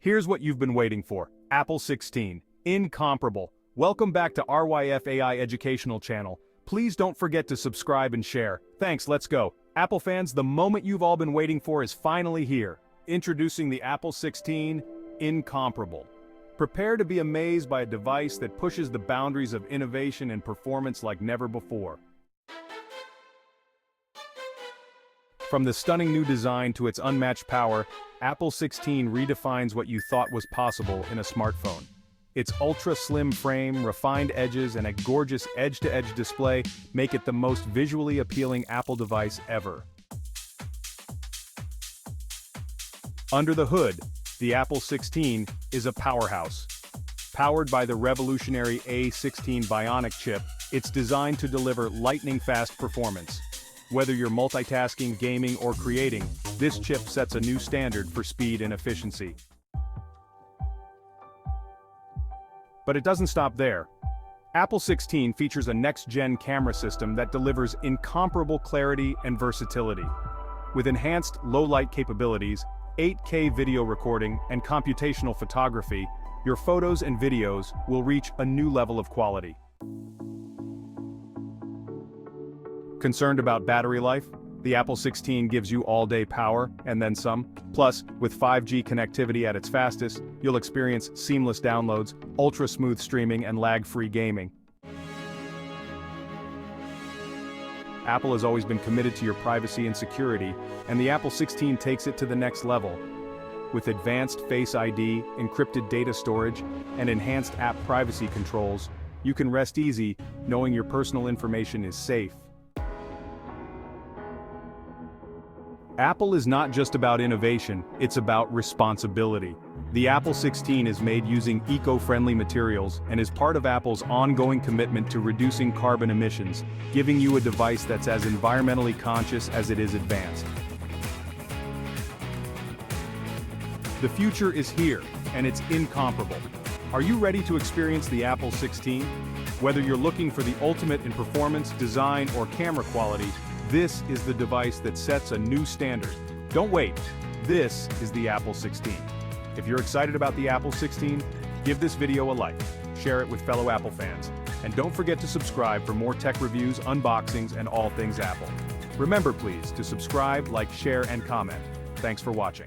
Here's what you've been waiting for. Apple 16. Incomparable. Welcome back to RYF AI Educational Channel. Please don't forget to subscribe and share. Thanks, let's go. Apple fans, the moment you've all been waiting for is finally here. Introducing the Apple 16 Incomparable. Prepare to be amazed by a device that pushes the boundaries of innovation and performance like never before. From the stunning new design to its unmatched power, Apple 16 redefines what you thought was possible in a smartphone. Its ultra-slim frame, refined edges, and a gorgeous edge-to-edge display make it the most visually appealing Apple device ever. Under the hood, the Apple 16 is a powerhouse. Powered by the revolutionary A16 Bionic chip, it's designed to deliver lightning-fast performance. Whether you're multitasking, gaming, or creating, this chip sets a new standard for speed and efficiency. But it doesn't stop there. Apple 16 features a next-gen camera system that delivers incomparable clarity and versatility. With enhanced low-light capabilities, 8K video recording, and computational photography, your photos and videos will reach a new level of quality. Concerned about battery life? The Apple 16 gives you all-day power, and then some. Plus, with 5G connectivity at its fastest, you'll experience seamless downloads, ultra-smooth streaming, and lag-free gaming. Apple has always been committed to your privacy and security, and the Apple 16 takes it to the next level. With advanced Face ID, encrypted data storage, and enhanced app privacy controls, you can rest easy knowing your personal information is safe. Apple is not just about innovation, it's about responsibility. The Apple 16 is made using eco-friendly materials and is part of Apple's ongoing commitment to reducing carbon emissions, giving you a device that's as environmentally conscious as it is advanced. The future is here, and it's incomparable. Are you ready to experience the Apple 16? Whether you're looking for the ultimate in performance, design, or camera quality, this is the device that sets a new standard. Don't wait. This is the Apple 16. If you're excited about the Apple 16, give this video a like, share it with fellow Apple fans, and don't forget to subscribe for more tech reviews, unboxings, and all things Apple. Remember please to subscribe, like, share, and comment. Thanks for watching.